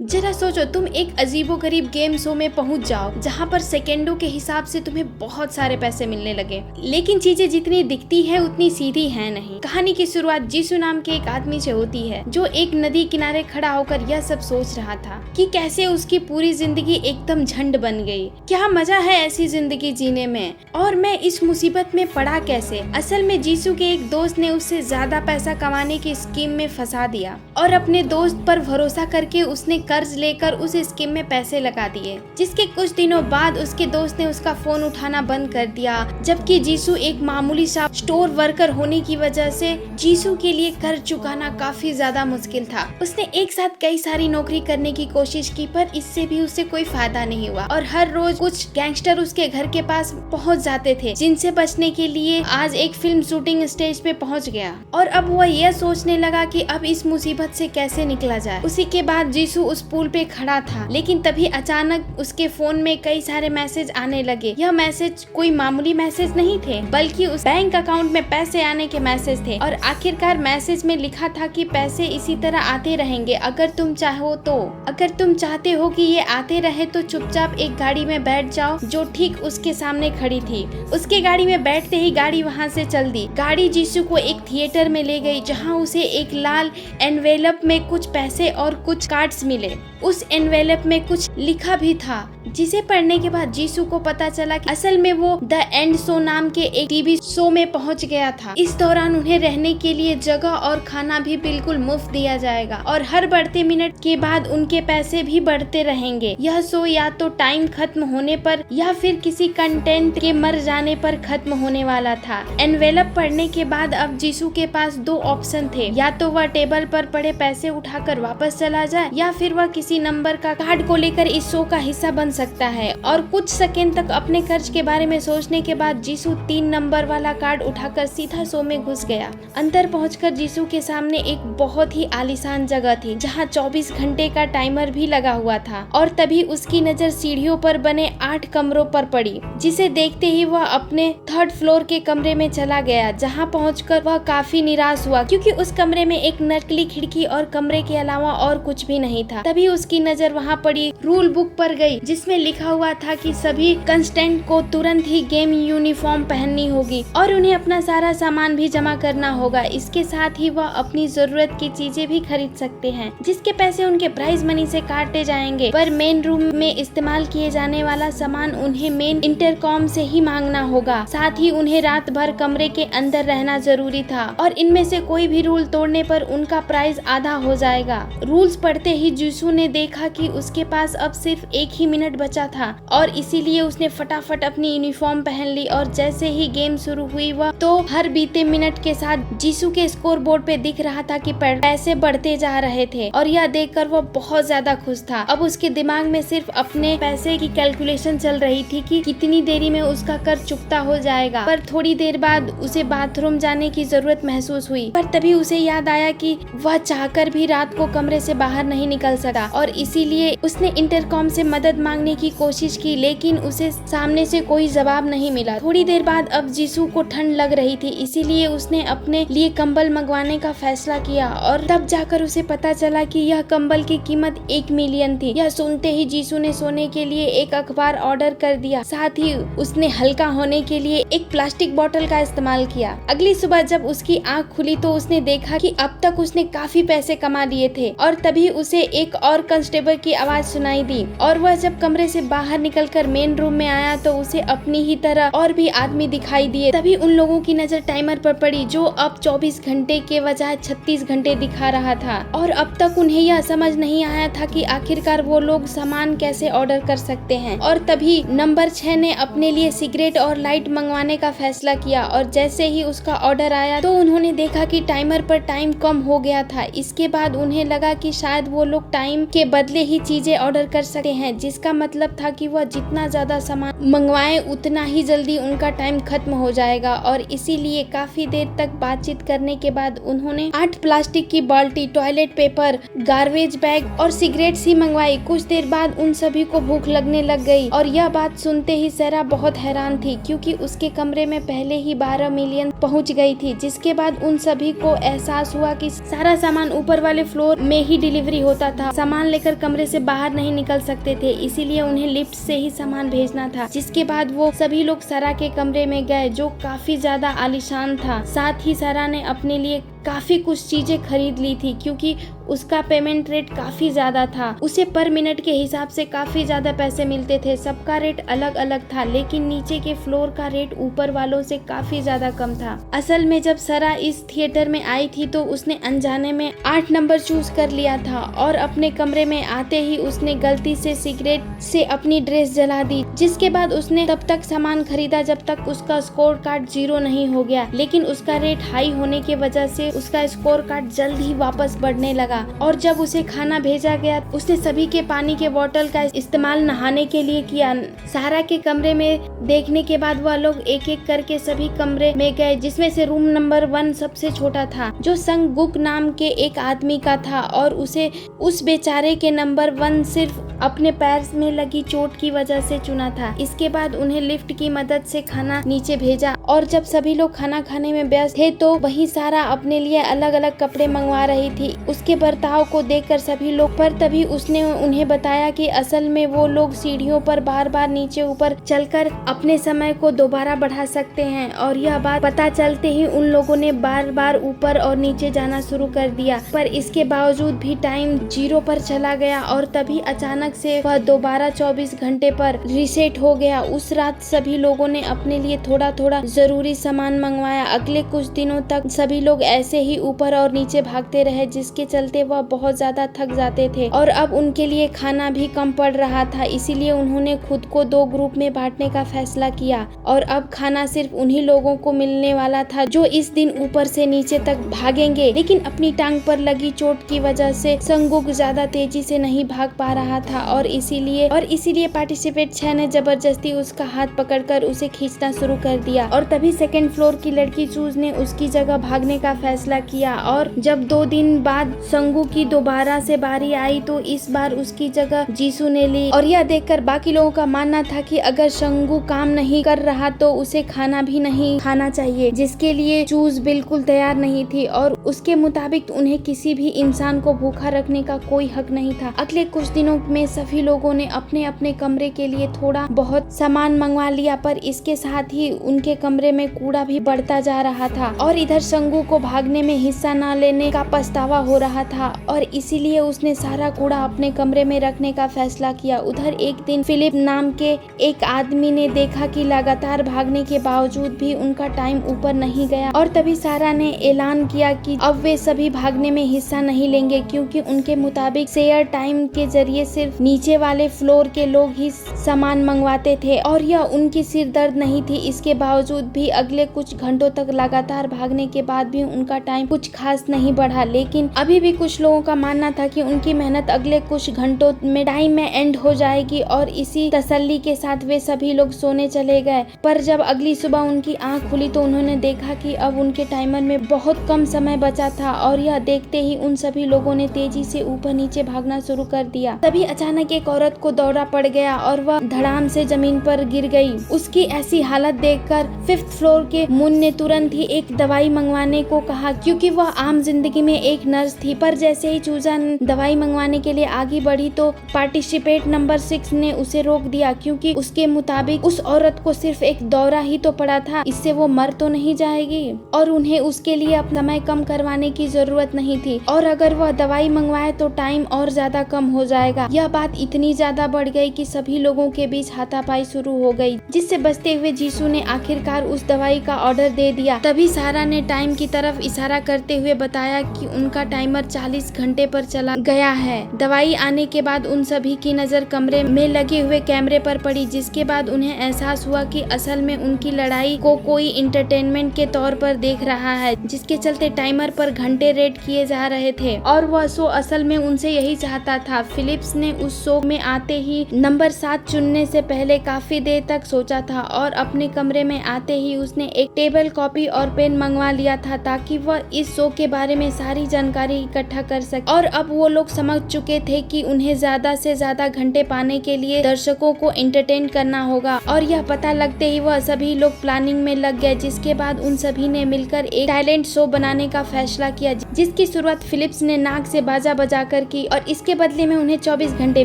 जरा सोचो, तुम एक अजीबोगरीब गेम शो में पहुंच जाओ जहां पर सेकेंडों के हिसाब से तुम्हें बहुत सारे पैसे मिलने लगे, लेकिन चीजें जितनी दिखती है उतनी सीधी है नहीं। कहानी की शुरुआत जीसू नाम के एक आदमी से होती है जो एक नदी किनारे खड़ा होकर यह सब सोच रहा था कि कैसे उसकी पूरी जिंदगी एकदम झंड बन गई। क्या मजा है ऐसी जिंदगी जीने में, और मैं इस मुसीबत में पड़ा कैसे। असल में जीसू के एक दोस्त ने उससे ज्यादा पैसा कमाने की स्कीम में फंसा दिया और अपने दोस्त पर भरोसा करके उसने कर्ज लेकर उस स्कीम में पैसे लगा दिए, जिसके कुछ दिनों बाद उसके दोस्त ने उसका फोन उठाना बंद कर दिया। जबकि जीसू एक मामूली सा स्टोर वर्कर होने की वजह से जीसू के लिए कर्ज चुकाना काफी ज्यादा मुश्किल था। उसने एक साथ कई सारी नौकरी करने की कोशिश की, पर इससे भी उससे कोई फायदा नहीं हुआ और हर रोज कुछ गैंगस्टर उसके घर के पास पहुंच जाते थे, जिनसे बचने के लिए आज एक फिल्म शूटिंग स्टेज पे पहुंच गया और अब वह यह सोचने लगा कि अब इस मुसीबत से कैसे निकला जाए। उसी के बाद जीसू उस पुल पे खड़ा था, लेकिन तभी अचानक उसके फोन में कई सारे मैसेज आने लगे। यह मैसेज कोई मामूली मैसेज नहीं थे, बल्कि उस बैंक अकाउंट में पैसे आने के मैसेज थे और आखिरकार मैसेज में लिखा था कि पैसे इसी तरह आते रहेंगे अगर तुम चाहो तो। अगर तुम चाहते हो कि ये आते रहे तो चुपचाप एक गाड़ी में बैठ जाओ जो ठीक उसके सामने खड़ी थी। उसके गाड़ी में बैठते ही गाड़ी वहाँ से चल दी। गाड़ी जीसू को एक थिएटर में ले गई जहाँ उसे एक लाल एनवेलप में कुछ पैसे और कुछ कार्ड्स मिले। उस एनवेलप में कुछ लिखा भी था, जिसे पढ़ने के बाद जीसू को पता चला कि असल में वो द एंड शो नाम के एक टीवी शो में पहुंच गया था। इस दौरान उन्हें रहने के लिए जगह और खाना भी बिल्कुल मुफ्त दिया जाएगा और हर बढ़ते मिनट के बाद उनके पैसे भी बढ़ते रहेंगे। यह शो या तो टाइम खत्म होने पर या फिर किसी कंटेंट के मर जाने पर खत्म होने वाला था। एनवेलप पढ़ने के बाद अब जीसू के पास दो ऑप्शन थे, या तो वह टेबल पर पड़े पैसे उठाकर वापस चला जाए या फिर वह किसी नंबर का कार्ड को लेकर इस शो का हिस्सा बन सकता है। और कुछ सेकंड तक अपने कर्ज के बारे में सोचने के बाद जीसू 3 नंबर वाला कार्ड उठाकर सीधा शो में घुस गया। अंदर पहुंचकर जीसू के सामने एक बहुत ही आलीशान जगह थी जहां 24 घंटे का टाइमर भी लगा हुआ था और तभी उसकी नजर सीढ़ियों पर बने 8 कमरों पर पड़ी, जिसे देखते ही वह अपने 3rd फ्लोर के कमरे में चला गया। जहां पहुंचकर वह काफी निराश हुआ क्योंकि उस कमरे में एक नकली खिड़की और कमरे के अलावा और कुछ भी नहीं था। तभी उसकी नजर वहां पड़ी रूल बुक पर गई, जिसमें लिखा हुआ था कि सभी कंस्टेंट को तुरंत ही गेम यूनिफॉर्म पहननी होगी और उन्हें अपना सारा सामान भी जमा करना होगा। इसके साथ ही वह अपनी जरूरत की चीजें भी खरीद सकते हैं, जिसके पैसे उनके प्राइज मनी से काटे जाएंगे, पर मेन रूम में इस्तेमाल किए जाने वाला सामान उन्हें मेन इंटरकॉम से ही मांगना होगा। साथ ही उन्हें रात भर कमरे के अंदर रहना जरूरी था और इनमें से कोई भी रूल तोड़ने पर उनका प्राइस आधा हो जाएगा। रूल्स पढ़ते ही जीसू ने देखा कि उसके पास अब सिर्फ 1 ही मिनट बचा था और इसीलिए उसने फटाफट अपनी यूनिफॉर्म पहन ली और जैसे ही गेम शुरू हुई वह तो हर बीते मिनट के साथ जीसू के स्कोर बोर्ड पे दिख रहा था कि पैसे बढ़ते जा रहे थे और यह देखकर वह बहुत ज्यादा खुश था। अब उसके दिमाग में सिर्फ अपने पैसे की कैलकुलेशन चल रही थी कि कितनी देरी में उसका कर्ज चुकता हो जाएगा। पर थोड़ी देर बाद उसे बाथरूम जाने की जरूरत महसूस हुई, पर तभी उसे याद आया कि वह चाहकर भी रात को कमरे से बाहर नहीं निकल सका और इसीलिए उसने इंटरकॉम से मदद मांगने की कोशिश की, लेकिन उसे सामने से कोई जवाब नहीं मिला। थोड़ी देर बाद अब जीसू को ठंड लग रही थी, इसीलिए उसने अपने लिए कंबल मंगवाने का फैसला किया और तब जाकर उसे पता चला कि यह कंबल की कीमत 1 मिलियन थी। यह सुनते ही जीसू ने सोने के लिए एक अखबार ऑर्डर कर दिया। साथ ही उसने हल्का होने के लिए एक प्लास्टिक बोतल का इस्तेमाल किया। अगली सुबह जब उसकी आँख खुली तो उसने देखा कि अब तक उसने काफी पैसे कमा लिए थे और तभी उसे एक और कांस्टेबल की आवाज सुनाई दी और वह जब कमरे से बाहर निकलकर मेन रूम में आया तो उसे अपनी ही तरह और भी आदमी दिखाई दिए। तभी उन लोगों की नजर टाइमर पर पड़ी जो अब 24 घंटे के बजाय 36 घंटे दिखा रहा था और अब तक उन्हें यह समझ नहीं आया था कि आखिरकार वो लोग सामान कैसे ऑर्डर कर सकते हैं। और तभी नंबर 6 ने अपने लिए सिगरेट और लाइट मंगवाने का फैसला किया और जैसे ही उसका ऑर्डर आया तो उन्होंने देखा कि टाइमर पर टाइम कम हो गया था। इसके बाद उन्हें लगा कि शायद वो लोग टाइम के बदले ही चीजें ऑर्डर कर सकते हैं, जिसका मतलब था कि वह जितना ज्यादा सामान मंगवाए उतना ही जल्दी उनका टाइम खत्म हो जाएगा, और इसीलिए काफी देर तक बातचीत करने के बाद उन्होंने 8 प्लास्टिक की बाल्टी, टॉयलेट पेपर, गार्बेज बैग और सिगरेट्स ही मंगवाई। कुछ देर बाद उन सभी को भूख लगने लग गई, और यह बात सुनते ही सारा बहुत हैरान थी क्योंकि उसके कमरे में पहले ही 12 मिलियन पहुंच गई थी। जिसके बाद उन सभी को एहसास हुआ कि सारा सामान ऊपर वाले फ्लोर में ही डिलीवरी होता था। सामान लेकर कमरे से बाहर नहीं निकल सकते थे, इसीलिए उन्हें लिफ्ट से ही सामान भेजना था। जिसके बाद वो सभी लोग सारा के कमरे में गए जो काफी ज्यादा आलीशान था। साथ ही सारा ने अपने लिए काफी कुछ चीजें खरीद ली थी क्योंकि उसका पेमेंट रेट काफी ज्यादा था। उसे पर मिनट के हिसाब से काफी ज्यादा पैसे मिलते थे। सबका रेट अलग अलग था, लेकिन नीचे के फ्लोर का रेट ऊपर वालों से काफी ज्यादा कम था। असल में जब सारा इस थिएटर में आई थी तो उसने अनजाने में 8 नंबर चूज कर लिया था, और अपने कमरे में आते ही उसने गलती से सिगरेट से अपनी ड्रेस जला दी। जिसके बाद उसने तब तक सामान खरीदा जब तक उसका स्कोर कार्ड 0 नहीं हो गया, लेकिन उसका रेट हाई होने की वजह से उसका स्कोर कार्ड जल्द ही वापस बढ़ने लगा। और जब उसे खाना भेजा गया उसने सभी के पानी के बोतल का इस्तेमाल नहाने के लिए किया। सारा के कमरे में देखने के बाद वह लोग एक एक करके सभी कमरे में गए, जिसमें से रूम नंबर 1 सबसे छोटा था, जो संगुक नाम के एक आदमी का था, और उसे उस बेचारे के नंबर 1 सिर्फ अपने पैर में लगी चोट की वजह से चुना था। इसके बाद उन्हें लिफ्ट की मदद से खाना नीचे भेजा, और जब सभी लोग खाना खाने में व्यस्त थे तो वहीं सारा अपने लिए अलग अलग कपड़े मंगवा रही थी। उसके बर्ताव को देखकर सभी लोग, पर तभी उसने उन्हें बताया कि असल में वो लोग सीढ़ियों पर बार बार नीचे ऊपर चलकर अपने समय को दोबारा बढ़ा सकते हैं, और यह बात पता चलते ही उन लोगों ने बार बार ऊपर और नीचे जाना शुरू कर दिया। पर इसके बावजूद भी टाइम 0 पर चला गया, और तभी अचानक से वह दोबारा 24 घंटे पर रीसेट हो गया। उस रात सभी लोगों ने अपने लिए थोड़ा थोड़ा जरूरी सामान मंगवाया। अगले कुछ दिनों तक सभी लोग ऐसे ही ऊपर और नीचे भागते रहे, जिसके चलते वह बहुत ज्यादा थक जाते थे, और अब उनके लिए खाना भी कम पड़ रहा था। इसीलिए उन्होंने खुद को 2 ग्रुप में बांटने का फैसला किया, और अब खाना सिर्फ उन्हीं लोगों को मिलने वाला था जो इस दिन ऊपर से नीचे तक भागेंगे। लेकिन अपनी टांग पर लगी चोट की वजह से संगुक ज्यादा तेजी से नहीं भाग पा रहा था, और इसीलिए पार्टिसिपेट 6 ने जबरदस्ती उसका हाथ पकड़कर उसे खींचना शुरू कर दिया। और तभी सेकंड फ्लोर की लड़की चूज ने उसकी जगह भागने का फैसला किया, और जब 2 दिन बाद संगू की दोबारा से बारी आई तो इस बार उसकी जगह जीसू ने ली। और यह देखकर बाकी लोगों का मानना था कि अगर संगू काम नहीं कर रहा तो उसे खाना भी नहीं खाना चाहिए, जिसके लिए चूज बिल्कुल तैयार नहीं थी, और उसके मुताबिक उन्हें किसी भी इंसान को भूखा रखने का कोई हक नहीं था। अगले कुछ दिनों में सभी लोगों ने अपने अपने कमरे के लिए थोड़ा बहुत सामान मंगवा लिया, पर इसके साथ ही उनके कमरे में कूड़ा भी बढ़ता जा रहा था, और इधर संगू को भागने में हिस्सा न लेने का पछतावा हो रहा था, और इसीलिए उसने सारा कूड़ा अपने कमरे में रखने का फैसला किया। उधर एक दिन फिलिप नाम के एक आदमी ने देखा कि लगातार भागने के बावजूद भी उनका टाइम ऊपर नहीं गया, और तभी सारा ने ऐलान किया कि अब वे सभी भागने में हिस्सा नहीं लेंगे, क्योंकि उनके मुताबिक शेयर टाइम के जरिए सिर्फ नीचे वाले फ्लोर के लोग ही सामान मंगवाते थे, और यह उनकी सिर दर्द नहीं थी। इसके बावजूद भी अगले कुछ घंटों तक लगातार भागने के बाद भी उनका टाइम कुछ खास नहीं बढ़ा, लेकिन अभी भी कुछ लोगों का मानना था कि उनकी मेहनत अगले कुछ घंटों में टाइम में एंड हो जाएगी, और इसी तसल्ली के साथ वे सभी लोग सोने चले गए। पर जब अगली सुबह उनकी आंख खुली तो उन्होंने देखा कि अब उनके टाइमर में बहुत कम समय बचा था, और यह देखते ही उन सभी लोगों ने तेजी से ऊपर नीचे भागना शुरू कर दिया। तभी अचानक एक औरत को दौरा पड़ गया, और वह धड़ाम से जमीन पर गिर गई। उसकी ऐसी हालत देखकर 5th फ्लोर के मुन ने तुरंत ही एक दवाई मंगवाने को कहा, क्योंकि वह आम जिंदगी में एक नर्स थी। पर जैसे ही चूजा दवाई मंगवाने के लिए आगे बढ़ी तो पार्टिसिपेट नंबर 6 ने उसे रोक दिया, क्योंकि उसके मुताबिक उस औरत को सिर्फ एक दौरा ही तो पड़ा था, इससे वो मर तो नहीं जाएगी, और उन्हें उसके लिए अपना समय कम करवाने की जरूरत नहीं थी, और अगर वह दवाई मंगवाए तो टाइम और ज्यादा कम हो जाएगा। यह बात इतनी ज्यादा बढ़ गई कि सभी लोगों के बीच हाथापाई शुरू हो गई, जिससे बचते हुए जीसू ने आखिरकार उस दवाई का ऑर्डर दे दिया। तभी सारा ने टाइम की तरफ इशारा करते हुए बताया कि उनका टाइमर 40 घंटे पर चला गया है। दवाई आने के बाद उन सभी की नजर कमरे में लगे हुए कैमरे पर पड़ी, जिसके बाद उन्हें एहसास हुआ कि असल में उनकी लड़ाई को कोई इंटरटेनमेंट के तौर पर देख रहा है, जिसके चलते टाइमर पर घंटे रेड किए जा रहे थे, और वह शो असल में उनसे यही चाहता था। फिलिप्स ने उस शो में आते ही नंबर 7 चुनने से पहले काफी देर तक सोचा था और अपने कमरे में आते ही उसने एक टेबल, कॉपी और पेन मंगवा लिया था ताकि वह इस शो के बारे में सारी जानकारी इकट्ठा कर सके। और अब वो लोग समझ चुके थे कि उन्हें ज्यादा से ज्यादा घंटे पाने के लिए दर्शकों को एंटरटेन करना होगा और यह पता लगते ही वह सभी लोग प्लानिंग में लग गए, जिसके बाद उन सभी ने मिलकर एक टैलेंट शो बनाने का फैसला किया, जिसकी शुरुआत फिलिप्स ने नाक से बाजा बजाकर की और इसके बदले में उन्हें 24 घंटे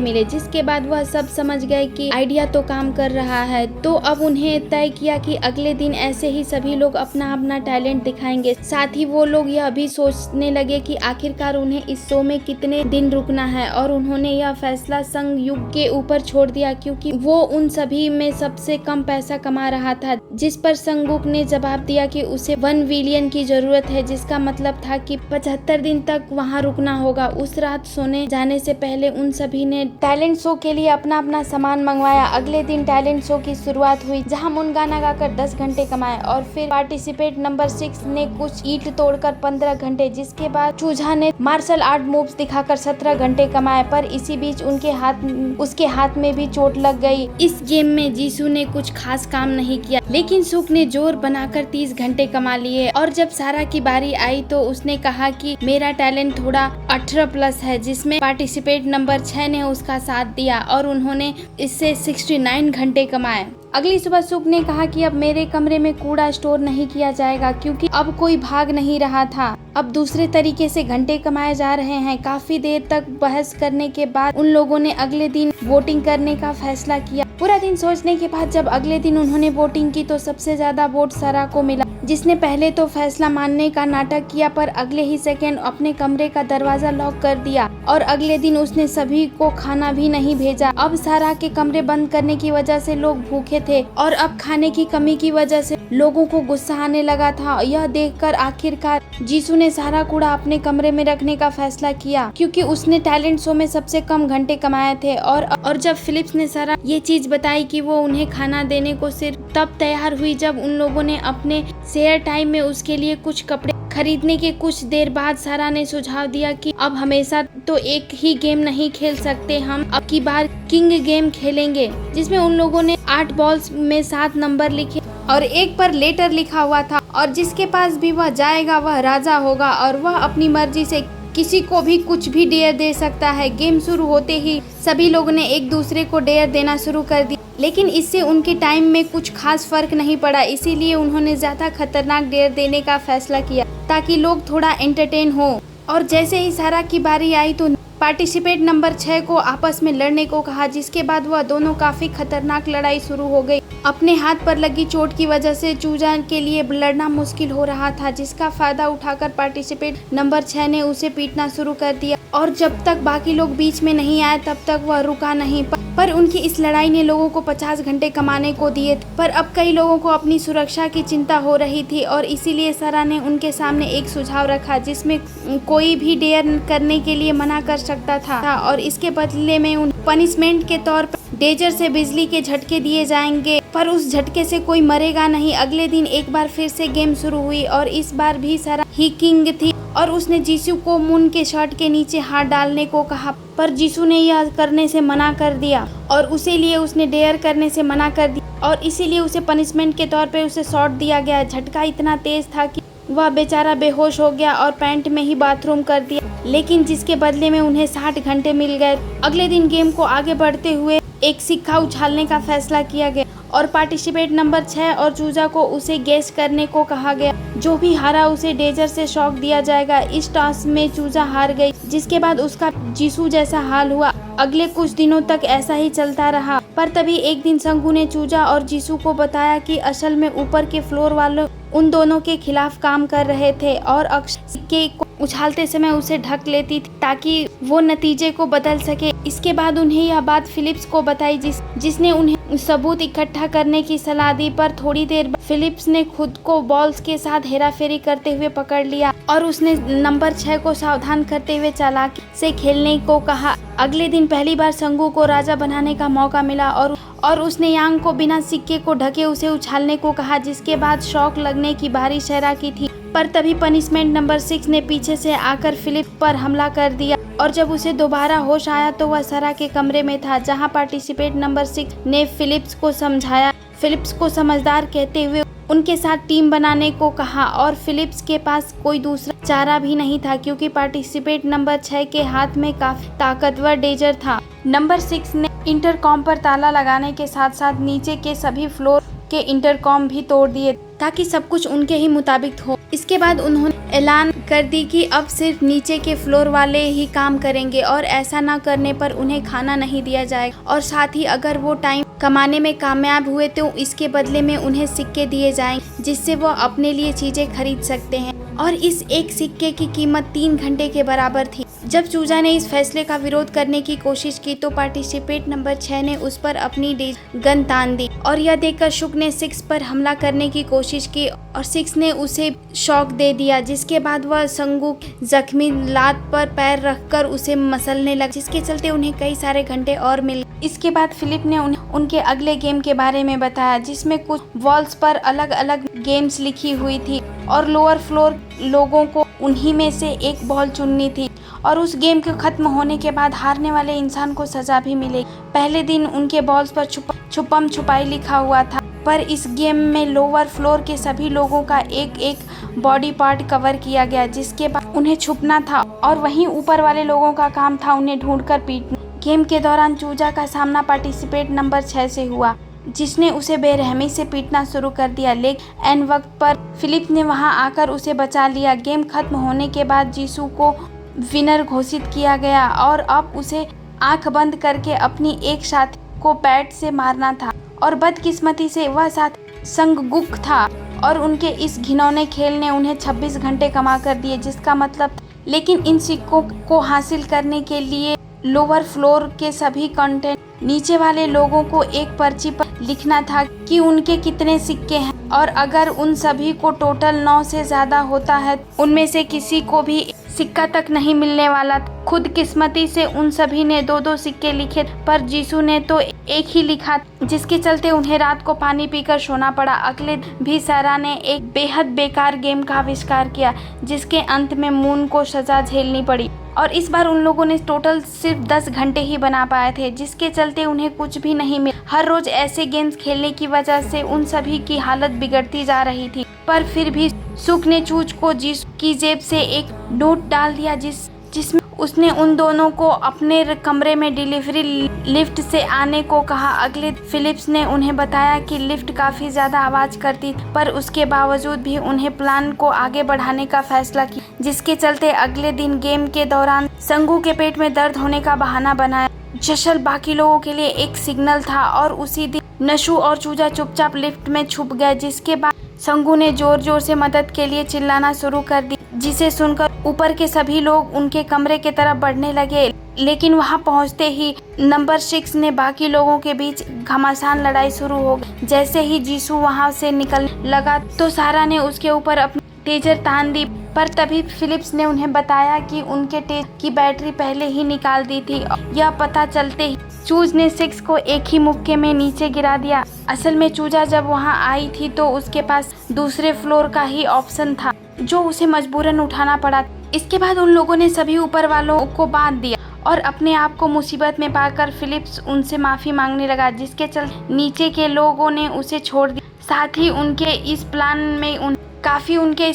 मिले। जिसके बाद वह सब समझ गए कि आइडिया तो काम कर रहा है। तो अब उन्हें तय किया कि अगले दिन ऐसे ही सभी लोग अपना अपना टैलेंट दिखाएंगे। साथ ही वो लोग यह भी सोचने लगे कि आखिरकार उन्हें इस शो में कितने दिन रुकना है और उन्होंने यह फैसला संघ युग के ऊपर छोड़ दिया क्योंकि वो उन सभी में सबसे कम पैसा कमा रहा था। जिस पर संगुक ने जवाब दिया कि उसे 1 बिलियन की जरूरत है, जिसका मतलब था कि 75 दिन तक वहाँ रुकना होगा। उस रात सोने जाने से पहले उन सभी ने टैलेंट शो के लिए अपना अपना सामान मंगवाया। अगले दिन टैलेंट शो की शुरुआत हुई जहाँ मुन गाना गाकर 10 घंटे कमाए और फिर पार्टिसिपेंट नंबर 6 ने कुछ ईंट तोड़कर 15 घंटे, जिसके बाद चूजा ने मार्शल आर्ट मूव्स दिखाकर 17 घंटे कमाए। पर इसी बीच उसके हाथ में भी चोट लग गई। इस गेम में जीसू ने कुछ खास काम नहीं किया, लेकिन सुक ने जोर बनाकर 30 घंटे कमा लिए। और जब सारा की बारी आई तो उसने कहा कि मेरा टैलेंट थोड़ा 18+ है, जिसमें पार्टिसिपेंट नंबर 6 ने उसका साथ दिया और उन्होंने इससे 69 घंटे कमाए। अगली सुबह सुक ने कहा कि अब मेरे कमरे में कूड़ा स्टोर नहीं किया जाएगा क्योंकि अब कोई भाग नहीं रहा था। अब दूसरे तरीके से घंटे कमाए जा रहे हैं। काफी देर तक बहस करने के बाद उन लोगों ने अगले दिन वोटिंग करने का फैसला किया। पूरा दिन सोचने के बाद जब अगले दिन उन्होंने वोटिंग की तो सबसे ज्यादा वोट सारा को मिला, जिसने पहले तो फैसला मानने का नाटक किया पर अगले ही सेकंड अपने कमरे का दरवाजा लॉक कर दिया और अगले दिन उसने सभी को खाना भी नहीं भेजा। अब सारा के कमरे बंद करने की वजह से लोग भूखे थे और अब खाने की कमी की वजह से लोगों को गुस्सा आने लगा था। यह देखकर आखिरकार जीसू ने सारा कूड़ा अपने कमरे में रखने का फैसला किया क्योंकि उसने टैलेंट शो में सबसे कम घंटे कमाए थे। और जब फिलिप्स ने सारा ये चीज बताई कि वो उन्हें खाना देने को सिर्फ तब तैयार हुई जब उन लोगों ने अपने शेयर टाइम में उसके लिए कुछ कपड़े खरीदने के कुछ देर बाद सारा ने सुझाव दिया कि अब हमेशा तो एक ही गेम नहीं खेल सकते, हम अब की बार किंग गेम खेलेंगे, जिसमें उन लोगों ने 8 बॉल्स में 7 नंबर लिखे और एक पर लेटर लिखा हुआ था और जिसके पास भी वह जाएगा वह राजा होगा और वह अपनी मर्जी से किसी को भी कुछ भी डेयर दे सकता है। गेम शुरू होते ही सभी लोगों ने एक दूसरे को डेयर देना शुरू कर दिया, लेकिन इससे उनके टाइम में कुछ खास फर्क नहीं पड़ा। इसीलिए उन्होंने ज्यादा खतरनाक डेयर देने का फैसला किया ताकि लोग थोड़ा एंटरटेन हो। और जैसे ही सारा की बारी आई तो पार्टिसिपेंट नंबर 6 को आपस में लड़ने को कहा, जिसके बाद वह दोनों काफी खतरनाक लड़ाई शुरू हो गई। अपने हाथ पर लगी चोट की वजह से चूजा के लिए लड़ना मुश्किल हो रहा था, जिसका फायदा उठाकर पार्टिसिपेंट नंबर 6 ने उसे पीटना शुरू कर दिया और जब तक बाकी लोग बीच में नहीं आए तब तक वह रुका नहीं। पर उनकी इस लड़ाई ने लोगों को 50 घंटे कमाने को दिए। पर अब कई लोगों को अपनी सुरक्षा की चिंता हो रही थी और इसीलिए सारा ने उनके सामने एक सुझाव रखा जिसमें कोई भी डेयर करने के लिए मना कर सकता था और इसके बदले में उन पनिशमेंट के तौर पर डेजर से बिजली के झटके दिए जाएंगे, पर उस झटके से कोई मरेगा नहीं। अगले दिन एक बार फिर से गेम शुरू हुई और इस बार भी सारा ही किंग थी और उसने जीसू को मून के शर्ट के नीचे हाथ डालने को कहा, पर जीसू ने यह करने से मना कर दिया और उसे लिए उसने डेयर करने से मना कर दिया और इसीलिए उसे पनिशमेंट के तौर पे उसे शॉट दिया गया। झटका इतना तेज था कि वह बेचारा बेहोश हो गया और पैंट में ही बाथरूम कर दिया, लेकिन जिसके बदले में उन्हें 60 घंटे मिल गए। अगले दिन गेम को आगे बढ़ते हुए एक सिक्का उछालने का फैसला किया गया और पार्टिसिपेंट नंबर 6 और चूजा को उसे गेस करने को कहा गया। जो भी हारा उसे डेजर से शॉक दिया जाएगा। इस टॉस में चूजा हार गई, जिसके बाद उसका जीसू जैसा हाल हुआ। अगले कुछ दिनों तक ऐसा ही चलता रहा, पर तभी एक दिन संगू ने चूजा और जीसू को बताया कि असल में ऊपर के फ्लोर वाले उन दोनों के खिलाफ काम कर रहे थे और अक्सर सिक्के को उछालते समय उसे ढक लेती थी ताकि वो नतीजे को बदल सके। इसके बाद उन्हें यह बात फिलिप्स को बताई जिसने उन्हें सबूत इकट्ठा करने की सलाह दी। पर थोड़ी देर बाद फिलिप्स ने खुद को बॉल्स के साथ हेराफेरी करते हुए पकड़ लिया और उसने नंबर 6 को सावधान करते हुए चालाकी से खेलने को कहा। अगले दिन पहली बार संगू को राजा बनाने का मौका मिला और उसने यांग को बिना सिक्के को ढके उसे उछालने को कहा, जिसके बाद शॉक लगने की बारी शहरा की थी। पर तभी पनिशमेंट नंबर 6 ने पीछे से आकर फिलिप पर हमला कर दिया और जब उसे दोबारा होश आया तो वह सारा के कमरे में था, जहां पार्टिसिपेंट नंबर 6 ने फिलिप्स को समझाया। फिलिप्स को समझदार कहते हुए उनके साथ टीम बनाने को कहा और फिलिप्स के पास कोई दूसरा चारा भी नहीं था क्योंकि पार्टिसिपेंट नंबर 6 के हाथ में काफी ताकतवर डेजर था। नंबर 6 ने इंटरकॉम पर ताला लगाने के साथ साथ नीचे के सभी फ्लोर के इंटरकॉम भी तोड़ दिए ताकि सब कुछ उनके ही मुताबिक हो। इसके बाद उन्होंने ऐलान कर दी कि अब सिर्फ नीचे के फ्लोर वाले ही काम करेंगे और ऐसा न करने पर उन्हें खाना नहीं दिया जाएगा और साथ ही अगर वो टाइम कमाने में कामयाब हुए तो इसके बदले में उन्हें सिक्के दिए जाएंगे जिससे वो अपने लिए चीजें खरीद सकते हैं और इस एक सिक्के की कीमत 3 घंटे के बराबर थी। जब चूजा ने इस फैसले का विरोध करने की कोशिश की तो पार्टिसिपेंट नंबर 6 ने उस पर अपनी गन तान दी और यह देखकर शुक ने 6 पर हमला करने की कोशिश की और 6 ने उसे शॉक दे दिया, जिसके बाद वह संगू जख्मी लात पर पैर रखकर उसे मसलने लगा, जिसके चलते उन्हें कई सारे घंटे और मिल। इसके बाद फिलिप ने उनके अगले गेम के बारे में बताया जिसमें कुछ वॉल्स पर अलग अलग गेम्स लिखी हुई थी और लोअर फ्लोर लोगों को उन्हीं में से एक बॉल चुननी थी और उस गेम के खत्म होने के बाद हारने वाले इंसान को सजा भी मिलेगी। पहले दिन उनके बॉल्स पर छुपम छुपाई लिखा हुआ था, पर इस गेम में लोअर फ्लोर के सभी लोगों का एक एक बॉडी पार्ट कवर किया गया, जिसके बाद उन्हें छुपना था और वहीं ऊपर वाले लोगों का काम था उन्हें ढूंढकर पीटना। गेम के दौरान चूजा का सामना पार्टिसिपेंट नंबर 6 से हुआ, जिसने उसे बेरहमी से पीटना शुरू कर दिया, लेकिन एन वक्त पर फिलिप ने वहां आकर उसे बचा लिया। गेम खत्म होने के बाद जीसू को विनर घोषित किया गया और अब उसे आंख बंद करके अपनी एक साथी को बैट से मारना था और बदकिस्मती से वह साथी संगगुक था और उनके इस घिनौने खेल ने उन्हें 26 घंटे कमा कर दिए, जिसका मतलब। लेकिन इन सिक्कों को हासिल करने के लिए लोअर फ्लोर के सभी कंटेंट नीचे वाले लोगों को एक पर्ची पर लिखना था कि उनके कितने सिक्के हैं और अगर उन सभी को टोटल 9 से ज्यादा होता है उनमें से किसी को भी सिक्का तक नहीं मिलने वाला। खुद किस्मती से उन सभी ने 2-2 सिक्के लिखे, पर जीसू ने तो एक ही लिखा, जिसके चलते उन्हें रात को पानी पीकर सोना पड़ा। अगले भी सारा ने एक बेहद बेकार गेम का आविष्कार किया जिसके अंत में मून को सजा झेलनी पड़ी और इस बार उन लोगों ने टोटल सिर्फ 10 घंटे ही बना पाए थे, जिसके चलते उन्हें कुछ भी नहीं मिला। हर रोज ऐसे गेम्स खेलने की वजह से उन सभी की हालत बिगड़ती जा रही थी, पर फिर भी सुक ने चूज को जीसू की जेब से एक नोट डाल दिया जिसमें उसने उन दोनों को अपने कमरे में डिलीवरी लिफ्ट से आने को कहा। अगले फिलिप्स ने उन्हें बताया कि लिफ्ट काफी ज्यादा आवाज करती, पर उसके बावजूद भी उन्हें प्लान को आगे बढ़ाने का फैसला किया, जिसके चलते अगले दिन गेम के दौरान संगू के पेट में दर्द होने का बहाना बनाया। जशल बाकी लोगों के लिए एक सिग्नल था और उसी दिन नशु और चूजा चुपचाप लिफ्ट में छुप गए, जिसके बाद संगू ने जोर जोर से मदद के लिए चिल्लाना शुरू कर दी, जिसे सुनकर ऊपर के सभी लोग उनके कमरे की तरफ बढ़ने लगे। लेकिन वहां पहुंचते ही नंबर 6 ने बाकी लोगों के बीच घमासान लड़ाई शुरू हो गई। जैसे ही जीसू वहां से निकलने लगा तो सारा ने उसके ऊपर अपनी टेजर तान दी, पर तभी फिलिप्स ने उन्हें बताया कि उनके टेजर की बैटरी पहले ही निकाल दी थी। यह पता चलते ही चूज ने 6 को एक ही मुक्के में नीचे गिरा दिया। असल में चूजा जब वहां आई थी तो उसके पास दूसरे फ्लोर का ही ऑप्शन था जो उसे मजबूरन उठाना पड़ा। इसके बाद उन लोगों ने सभी ऊपर वालों को बांध दिया और अपने आप को मुसीबत में पाकर फिलिप्स उनसे माफी मांगने लगा, जिसके चलते नीचे के लोगों ने उसे छोड़ दिया। साथ ही उनके इस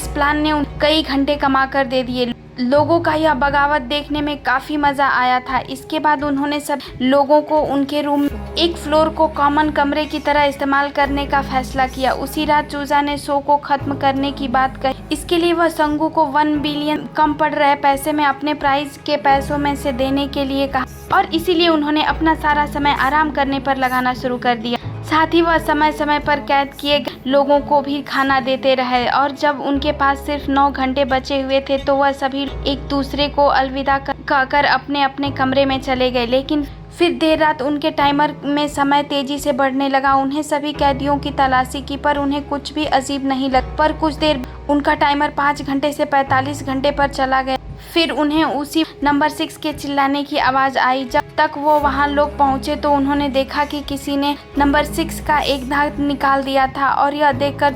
प्लान ने कई घंटे कमा कर दे दिए। लोगों का यह बगावत देखने में काफी मजा आया था। इसके बाद उन्होंने सब लोगों को उनके रूम एक फ्लोर को कॉमन कमरे की तरह इस्तेमाल करने का फैसला किया। उसी रात चूजा ने शो को खत्म करने की बात कही। इसके लिए वह संगू को 1 बिलियन कम पड़ रहे पैसे में अपने प्राइज के पैसों में से देने के लिए कहा और इसीलिए उन्होंने अपना सारा समय आराम करने पर लगाना शुरू कर दिया। साथ ही वह समय समय पर कैद किए गए लोगों को भी खाना देते रहे और जब उनके पास सिर्फ 9 घंटे बचे हुए थे तो वह सभी एक दूसरे को अलविदा कहकर अपने अपने कमरे में चले गए। लेकिन फिर देर रात उनके टाइमर में समय तेजी से बढ़ने लगा। उन्हें सभी कैदियों की तलाशी की, पर उन्हें कुछ भी अजीब नहीं लगा। पर कुछ देर उनका टाइमर 5 घंटे से 45 घंटे पर चला गया। फिर उन्हें उसी नंबर 6 के चिल्लाने की आवाज आई। जब तक वो वहां लोग पहुंचे तो उन्होंने देखा कि किसी ने नंबर 6 का एक दांत निकाल दिया था और यह देखकर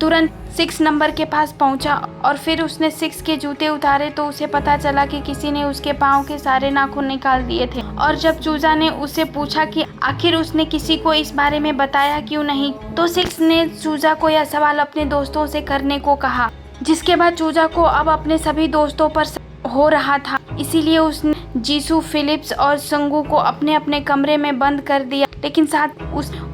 तुरंत 6 नंबर के पास पहुंचा और फिर उसने 6 के जूते उतारे तो उसे पता चला कि किसी ने उसके पाँव के सारे नाखून निकाल दिए थे। और जब चूजा ने उससे पूछा कि आखिर उसने किसी को इस बारे में बताया क्यों नहीं, तो 6 ने चूजा को यह सवाल अपने दोस्तों से करने को कहा। जिसके बाद चूजा को अब अपने सभी दोस्तों पर हो रहा था, इसीलिए उसने जीसू, फिलिप्स और संगू को अपने अपने कमरे में बंद कर दिया, लेकिन साथ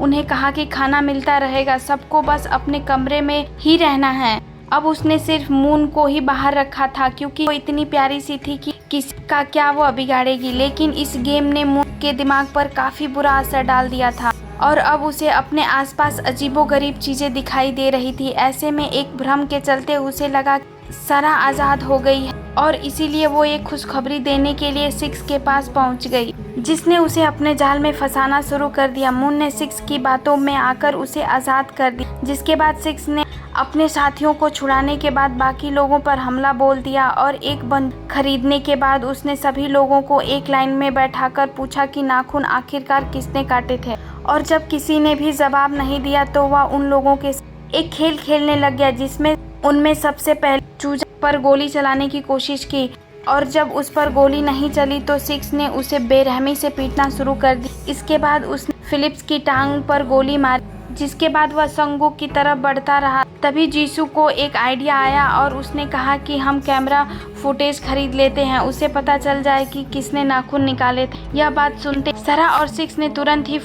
उन्हें कहा कि खाना मिलता रहेगा, सबको बस अपने कमरे में ही रहना है। अब उसने सिर्फ मून को ही बाहर रखा था क्योंकि वो इतनी प्यारी सी थी कि किसी का क्या वो बिगाड़ेगी। लेकिन इस गेम ने मून के दिमाग पर काफी बुरा असर डाल दिया था और अब उसे अपने आसपास अजीबोगरीब चीजें दिखाई दे रही थी। ऐसे में एक भ्रम के चलते उसे लगा सरा आजाद हो गई है और इसीलिए वो एक खुशखबरी देने के लिए 6 के पास पहुंच गई, जिसने उसे अपने जाल में फंसाना शुरू कर दिया। मून ने 6 की बातों में आकर उसे आजाद कर दिया, जिसके बाद 6 ने अपने साथियों को छुड़ाने के बाद बाकी लोगों पर हमला बोल दिया और एक बंदूक खरीदने के बाद उसने सभी लोगों को एक लाइन में बैठाकर पूछा कि नाखून आखिरकार किसने काटे थे। और जब किसी ने भी जवाब नहीं दिया तो वह उन लोगों के एक खेल खेलने लग गया, जिसमें उनमें सबसे पहले चूजा पर गोली चलाने की कोशिश की और जब उस पर गोली नहीं चली तो 6 ने उसे बेरहमी से पीटना शुरू कर दी। इसके बाद उसने फिलिप्स की टांग पर गोली मारी, जिसके बाद वह संगू की तरफ बढ़ता रहा। तभी जीसू को एक आइडिया आया और उसने कहा कि हम कैमरा फुटेज खरीद लेते हैं, उसे पता चल जाए कि किसने नाखून निकाले थे। यह बात सुनते सरा और 6 ने तुरंत ही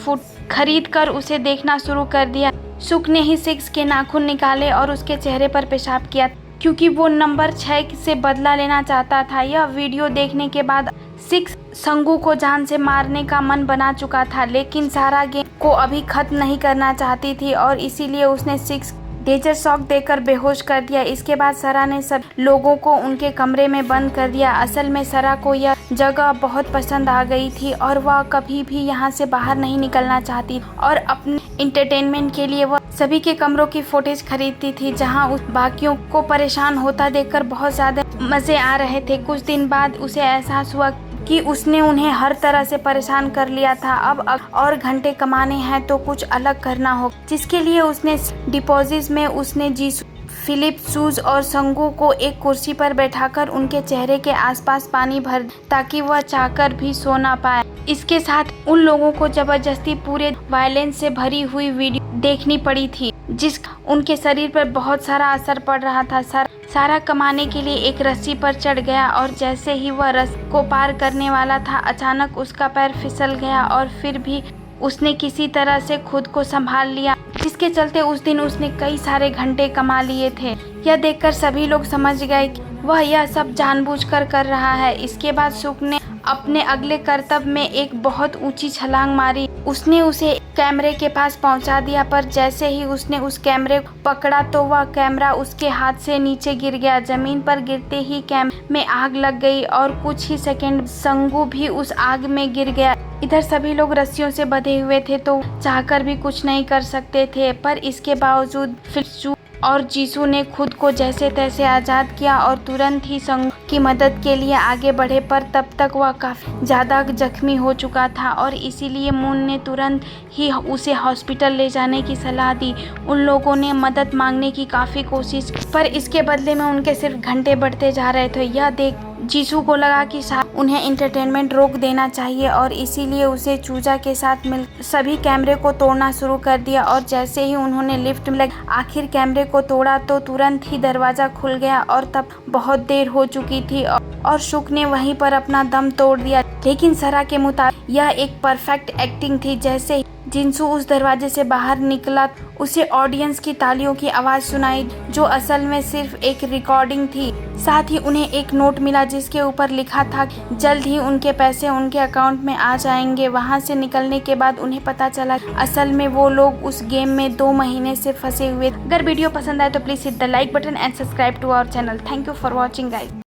खरीद कर उसे देखना शुरू कर दिया। सुख ने ही 6 के नाखून निकाले और उसके चेहरे पर पेशाब किया क्योंकि वो नंबर 6 से बदला लेना चाहता था। यह वीडियो देखने के बाद 6 संगू को जान से मारने का मन बना चुका था, लेकिन सारा गेम को अभी खत्म नहीं करना चाहती थी और इसीलिए उसने 6 डेजर शॉक देकर बेहोश कर दिया। इसके बाद सरा ने सब लोगों को उनके कमरे में बंद कर दिया। असल में सरा को यह जगह बहुत पसंद आ गई थी और वह कभी भी यहाँ से बाहर नहीं निकलना चाहती और अपने एंटरटेनमेंट के लिए वह सभी के कमरों की फुटेज खरीदती थी, जहाँ उस बाकियों को परेशान होता देखकर बहुत ज्यादा मजे आ रहे थे। कुछ दिन बाद उसे एहसास हुआ कि उसने उन्हें हर तरह से परेशान कर लिया था। अब और घंटे कमाने हैं तो कुछ अलग करना होगा, जिसके लिए उसने डिपॉजिट में उसने जीसू, फिलिप, सूज और संगू को एक कुर्सी पर बैठाकर उनके चेहरे के आसपास पानी भर ताकि वह चाहकर भी सो ना पाए। इसके साथ उन लोगों को जबरदस्ती पूरे वायलेंस से भरी हुई वीडियो देखनी पड़ी थी, जिसका उनके शरीर पर बहुत सारा असर पड़ रहा था। सारा कमाने के लिए एक रस्सी पर चढ़ गया और जैसे ही वह रस्सी को पार करने वाला था, अचानक उसका पैर फिसल गया और फिर भी उसने किसी तरह से खुद को संभाल लिया, जिसके चलते उस दिन उसने कई सारे घंटे कमा लिए थे। यह देखकर सभी लोग समझ गए कि वह यह सब जानबूझकर कर रहा है। इसके बाद सुख ने अपने अगले कर्तव्य में एक बहुत ऊंची छलांग मारी। उसने उसे कैमरे के पास पहुंचा दिया, पर जैसे ही उसने उस कैमरे को पकड़ा तो वह कैमरा उसके हाथ से नीचे गिर गया। जमीन पर गिरते ही कैमरे में आग लग गई और कुछ ही सेकंड संगू भी उस आग में गिर गया। इधर सभी लोग रस्सियों से बंधे हुए थे तो चाहकर भी कुछ नहीं कर सकते थे, पर इसके बावजूद फिलिप्स और जीसू ने खुद को जैसे तैसे आजाद किया और तुरंत ही संगू की मदद के लिए आगे बढ़े, पर तब तक वह काफी ज्यादा जख्मी हो चुका था और इसीलिए मून ने तुरंत ही उसे हॉस्पिटल ले जाने की सलाह दी। उन लोगों ने मदद मांगने की काफी कोशिश की, पर इसके बदले में उनके सिर्फ घंटे बढ़ते जा रहे थे। यह देख जीसू को लगा कि उन्हें एंटरटेनमेंट रोक देना चाहिए और इसीलिए उसे चूजा के साथ मिल सभी कैमरे को तोड़ना शुरू कर दिया। और जैसे ही उन्होंने लिफ्ट में आखिर कैमरे को तोड़ा तो तुरंत ही दरवाजा खुल गया और तब बहुत देर हो चुकी थी और शुक ने वहीं पर अपना दम तोड़ दिया। लेकिन सरा के मुताबिक यह एक परफेक्ट एक्टिंग थी। जैसे जिंसू उस दरवाजे से बाहर निकला उसे ऑडियंस की तालियों की आवाज सुनाई, जो असल में सिर्फ एक रिकॉर्डिंग थी। साथ ही उन्हें एक नोट मिला जिसके ऊपर लिखा था जल्द ही उनके पैसे उनके अकाउंट में आ जाएंगे। वहां से निकलने के बाद उन्हें पता चला असल में वो लोग उस गेम में 2 महीने से फंसे हुए। अगर वीडियो पसंद आए तो please hit the like button and subscribe to our channel. Thank you for watching guys.